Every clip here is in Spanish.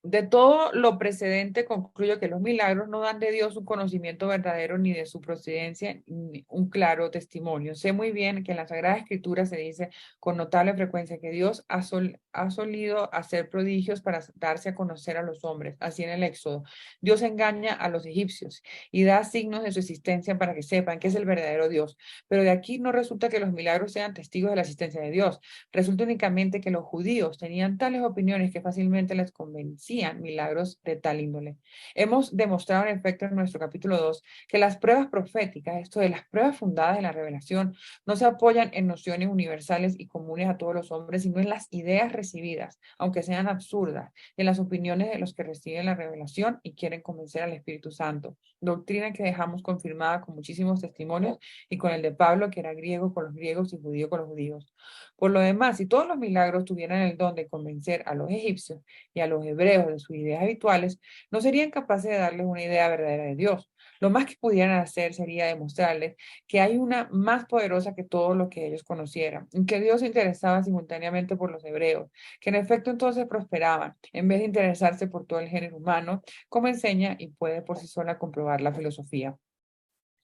De todo lo precedente concluyo que los milagros no dan de Dios un conocimiento verdadero ni de su procedencia ni un claro testimonio. Sé muy bien que en la Sagrada Escritura se dice con notable frecuencia que Dios ha solido hacer prodigios para darse a conocer a los hombres. Así en el Éxodo. Dios engaña a los egipcios y da signos de su existencia para que sepan que es el verdadero Dios. Pero de aquí no resulta que los milagros sean testigos de la existencia de Dios. Resulta únicamente que los judíos tenían tales opiniones que fácilmente les convencían milagros de tal índole. Hemos demostrado en efecto en nuestro capítulo 2 que las pruebas proféticas, esto de las pruebas fundadas en la revelación, no se apoyan en nociones universales y comunes a todos los hombres, sino en las ideas recibidas, aunque sean absurdas, en las opiniones de los que reciben la revelación y quieren convencer al Espíritu Santo. Doctrina que dejamos confirmada con muchísimos testimonios y con el de Pablo, que era griego con los griegos y judío con los judíos. Por lo demás, si todos los milagros tuvieran el don de convencer a los egipcios y a los hebreos de sus ideas habituales, no serían capaces de darles una idea verdadera de Dios. Lo más que pudieran hacer sería demostrarles que hay una más poderosa que todo lo que ellos conocieran, y que Dios se interesaba simultáneamente por los hebreos, que en efecto entonces prosperaban, en vez de interesarse por todo el género humano, como enseña y puede por sí sola comprobar la filosofía.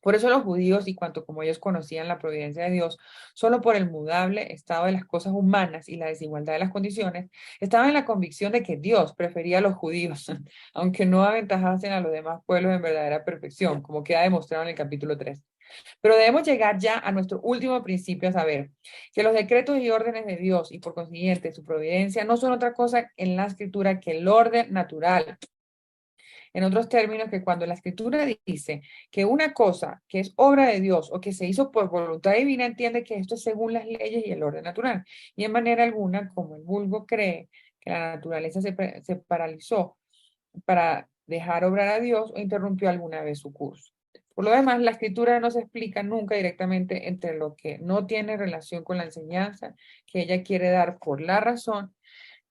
Por eso los judíos, y cuanto como ellos conocían la providencia de Dios, solo por el mudable estado de las cosas humanas y la desigualdad de las condiciones, estaban en la convicción de que Dios prefería a los judíos, aunque no aventajasen a los demás pueblos en verdadera perfección, como queda demostrado en el capítulo 3. Pero debemos llegar ya a nuestro último principio, a saber que los decretos y órdenes de Dios y por consiguiente su providencia no son otra cosa en la escritura que el orden natural. En otros términos, que cuando la escritura dice que una cosa que es obra de Dios o que se hizo por voluntad divina, entiende que esto es según las leyes y el orden natural. Y en manera alguna, como el vulgo cree que la naturaleza se paralizó para dejar obrar a Dios o interrumpió alguna vez su curso. Por lo demás, la escritura no se explica nunca directamente entre lo que no tiene relación con la enseñanza que ella quiere dar por la razón,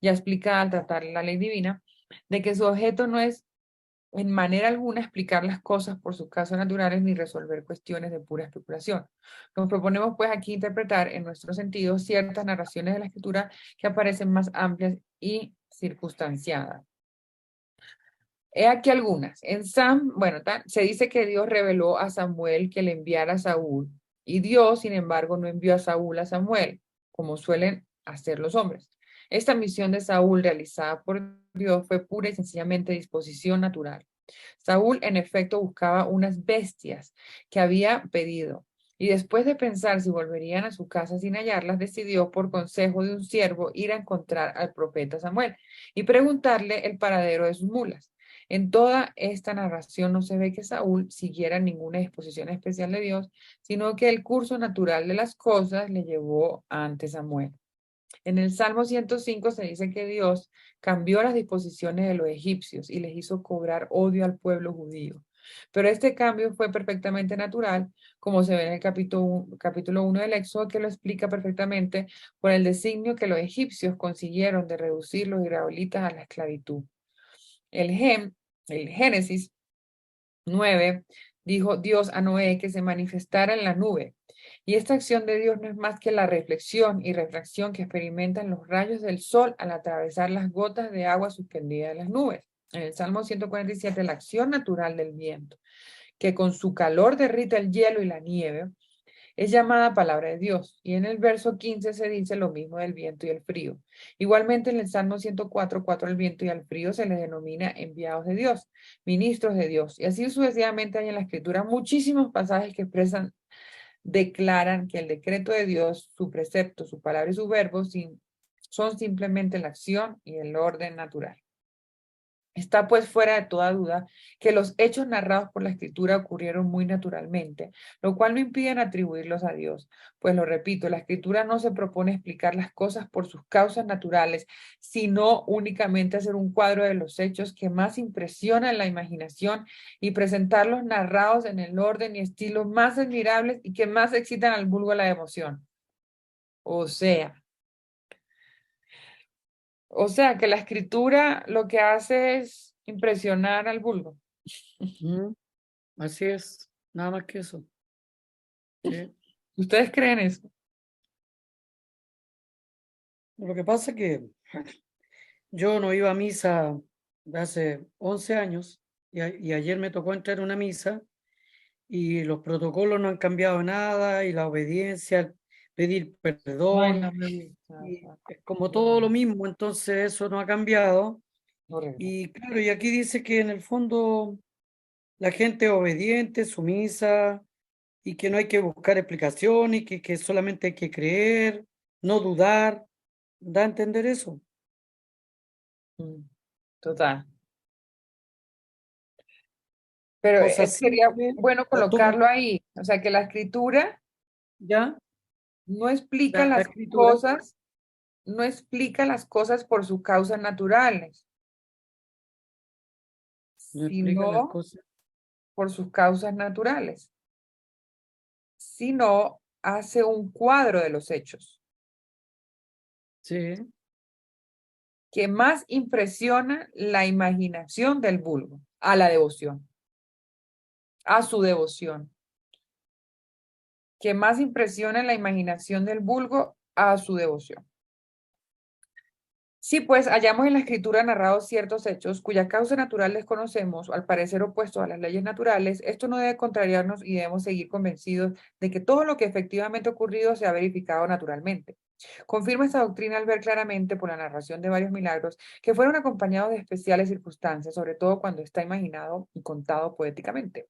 ya explicada al tratar la ley divina, de que su objeto no es en manera alguna explicar las cosas por sus casos naturales ni resolver cuestiones de pura especulación. Nos proponemos pues aquí interpretar en nuestro sentido ciertas narraciones de la escritura que aparecen más amplias y circunstanciadas. He aquí algunas. En se dice que Dios reveló a Samuel que le enviara a Saúl, y Dios, sin embargo, no envió a Saúl a Samuel, como suelen hacer los hombres. Esta misión de Saúl realizada por Dios fue pura y sencillamente disposición natural. Saúl, en efecto, buscaba unas bestias que había pedido, y después de pensar si volverían a su casa sin hallarlas, decidió, por consejo de un siervo, ir a encontrar al profeta Samuel y preguntarle el paradero de sus mulas. En toda esta narración no se ve que Saúl siguiera ninguna disposición especial de Dios, sino que el curso natural de las cosas le llevó ante Samuel. En el Salmo 105 se dice que Dios cambió las disposiciones de los egipcios y les hizo cobrar odio al pueblo judío. Pero este cambio fue perfectamente natural, como se ve en el capítulo 1 del Éxodo, que lo explica perfectamente por el designio que los egipcios consiguieron de reducir los israelitas a la esclavitud. El Génesis 9 dijo Dios a Noé que se manifestara en la nube. Y esta acción de Dios no es más que la reflexión y refracción que experimentan los rayos del sol al atravesar las gotas de agua suspendidas en las nubes. En el Salmo 147, la acción natural del viento, que con su calor derrite el hielo y la nieve, es llamada palabra de Dios. Y en el verso 15 se dice lo mismo del viento y el frío. Igualmente en el Salmo 104:4 al viento y al frío se les denomina enviados de Dios, ministros de Dios. Y así sucesivamente hay en la Escritura muchísimos pasajes que expresan, declaran que el decreto de Dios, su precepto, su palabra y su verbo son simplemente la acción y el orden natural. Está pues fuera de toda duda que los hechos narrados por la escritura ocurrieron muy naturalmente, lo cual no impide atribuirlos a Dios. Pues lo repito, la escritura no se propone explicar las cosas por sus causas naturales, sino únicamente hacer un cuadro de los hechos que más impresionan la imaginación y presentarlos narrados en el orden y estilo más admirables y que más excitan al vulgo la emoción. O sea, o sea que la escritura lo que hace es impresionar al vulgo. Ujú, así es, nada más que eso. Sí. ¿Ustedes creen eso? Lo que pasa es que yo no iba a misa de hace 11 años y ayer me tocó entrar a una misa y los protocolos no han cambiado nada y la obediencia, pedir Ay, perdón, no me gusta. y es como todo lo No, mismo, entonces eso no ha cambiado. horrible. Y claro, y aquí dice que en el fondo la gente es obediente, sumisa y que no hay que buscar explicación y que solamente hay que creer, no dudar. ¿Da a entender eso? Mm, total. Pero Cosa sería simple, bueno o tú, colocarlo ahí. O sea, que la escritura ya, no explica la las escritura, cosas, no explica las cosas por sus causas naturales, no explica las sino cosas. por sus causas naturales, sino hace un cuadro de los hechos Sí, que más impresiona la imaginación del vulgo, a la devoción, a su devoción, que más impresiona la imaginación del vulgo a su devoción. Sí, pues hallamos en la escritura narrados ciertos hechos cuya causa natural desconocemos, o al parecer opuestos a las leyes naturales, esto no debe contrariarnos y debemos seguir convencidos de que todo lo que efectivamente ha ocurrido se ha verificado naturalmente. Confirma esta doctrina al ver claramente por la narración de varios milagros que fueron acompañados de especiales circunstancias, sobre todo cuando está imaginado y contado poéticamente.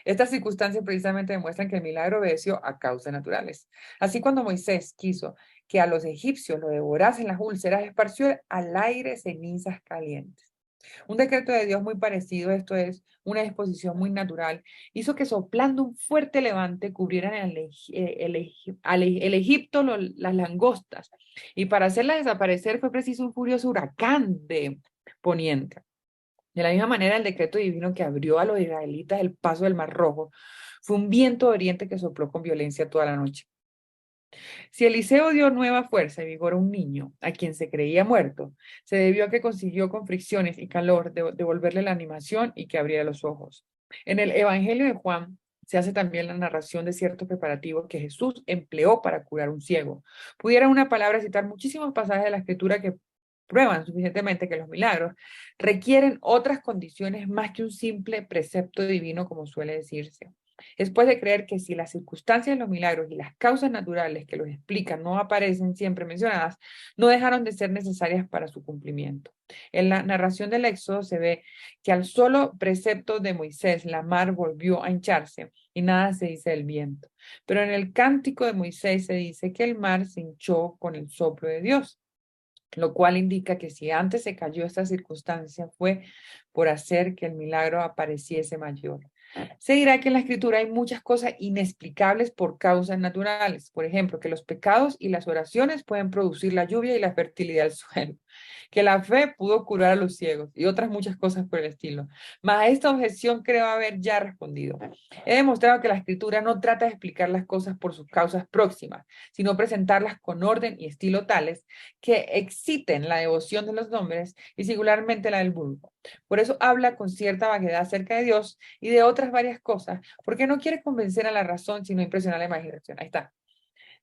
Estas circunstancias precisamente demuestran que el milagro obedeció a causas naturales. Así cuando Moisés quiso que a los egipcios lo devorasen las úlceras, esparció al aire cenizas calientes. Un decreto de Dios muy parecido, esto es, una disposición muy natural, hizo que soplando un fuerte levante cubrieran el Egipto las langostas, y para hacerlas desaparecer fue preciso un furioso huracán de poniente. De la misma manera, el decreto divino que abrió a los israelitas el paso del Mar Rojo fue un viento de oriente que sopló con violencia toda la noche. Si Eliseo dio nueva fuerza y vigor a un niño, a quien se creía muerto, se debió a que consiguió con fricciones y calor devolverle la animación y que abriera los ojos. En el Evangelio de Juan se hace también la narración de ciertos preparativos que Jesús empleó para curar un ciego. Pudiera una palabra citar muchísimos pasajes de la Escritura que prueban suficientemente que los milagros requieren otras condiciones más que un simple precepto divino, como suele decirse. Después de creer que si las circunstancias de los milagros y las causas naturales que los explican no aparecen siempre mencionadas, no dejaron de ser necesarias para su cumplimiento. En la narración del Éxodo se ve que al solo precepto de Moisés la mar volvió a hincharse y nada se dice del viento. Pero en el cántico de Moisés se dice que el mar se hinchó con el soplo de Dios, lo cual indica que si antes se cayó esta circunstancia fue por hacer que el milagro apareciese mayor. Se dirá que en la escritura hay muchas cosas inexplicables por causas naturales. Por ejemplo, que los pecados y las oraciones pueden producir la lluvia y la fertilidad del suelo. Que la fe pudo curar a los ciegos y otras muchas cosas por el estilo. Mas a esta objeción creo haber ya respondido. He demostrado que la escritura no trata de explicar las cosas por sus causas próximas, sino presentarlas con orden y estilo tales que exciten la devoción de los hombres y singularmente la del vulgo. Por eso habla con cierta vaguedad acerca de Dios y de otras varias cosas, porque no quiere convencer a la razón, sino impresionar a la imaginación. Ahí está.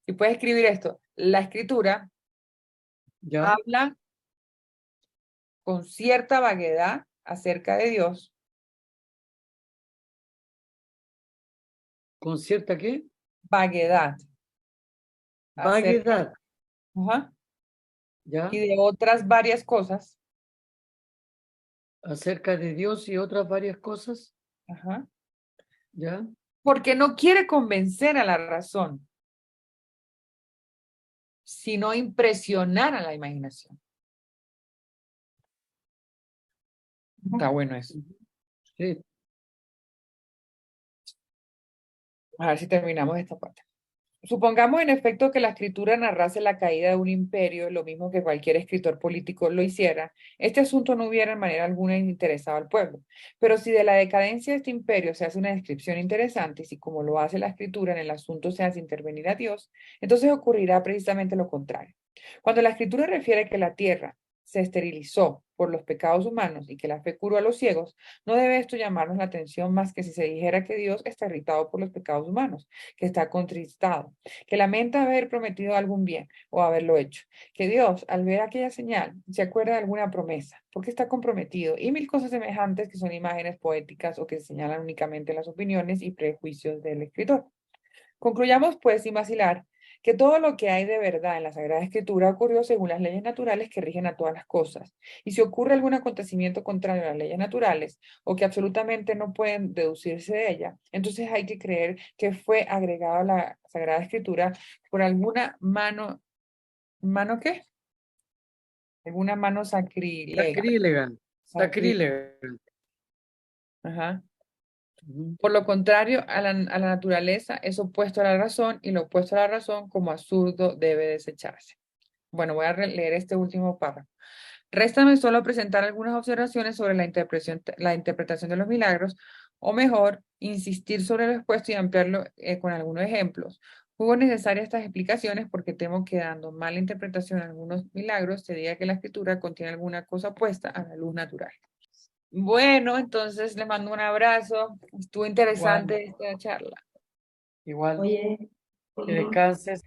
Si puedes escribir esto, la escritura ya, habla con cierta vaguedad acerca de Dios, con cierta qué, vaguedad acerca, vaguedad, ajá, ya, y de otras varias cosas, acerca de Dios y otras varias cosas, ajá, ya, porque no quiere convencer a la razón, sino impresionar a la imaginación. Está bueno eso. ujú, sí, A ver si terminamos esta parte. Supongamos en efecto que la escritura narrase la caída de un imperio, lo mismo que cualquier escritor político lo hiciera, este asunto no hubiera en manera alguna interesado al pueblo. Pero si de la decadencia de este imperio se hace una descripción interesante, y si como lo hace la escritura en el asunto se hace intervenir a Dios, entonces ocurrirá precisamente lo contrario. Cuando la escritura refiere que la tierra se esterilizó por los pecados humanos y que la fe curó a los ciegos, no debe esto llamarnos la atención más que si se dijera que Dios está irritado por los pecados humanos, que está contristado, que lamenta haber prometido algún bien o haberlo hecho, que Dios, al ver aquella señal, se acuerda de alguna promesa, porque está comprometido, y mil cosas semejantes que son imágenes poéticas o que señalan únicamente las opiniones y prejuicios del escritor. Concluyamos, pues, sin vacilar, que todo lo que hay de verdad en la Sagrada Escritura ocurrió según las leyes naturales que rigen a todas las cosas. Y si ocurre algún acontecimiento contrario a las leyes naturales o que absolutamente no pueden deducirse de ella, entonces hay que creer que fue agregado a la Sagrada Escritura por alguna mano, ¿mano qué? Alguna mano sacrilega. Sacrílega, Sacri- sacrílega. Ajá. Ujú. Por lo contrario, a la naturaleza es opuesto a la razón y lo opuesto a la razón como absurdo debe desecharse. Bueno, voy a leer este último párrafo. Réstame solo presentar algunas observaciones sobre la interpretación de los milagros, o mejor, insistir sobre lo expuesto y ampliarlo con algunos ejemplos. Hubo necesarias estas explicaciones porque temo que dando mala interpretación a algunos milagros se diga que la escritura contiene alguna cosa opuesta a la luz natural. Bueno, entonces le mando un abrazo. Estuvo Igual, interesante esta charla. igual, Oye, que descanses.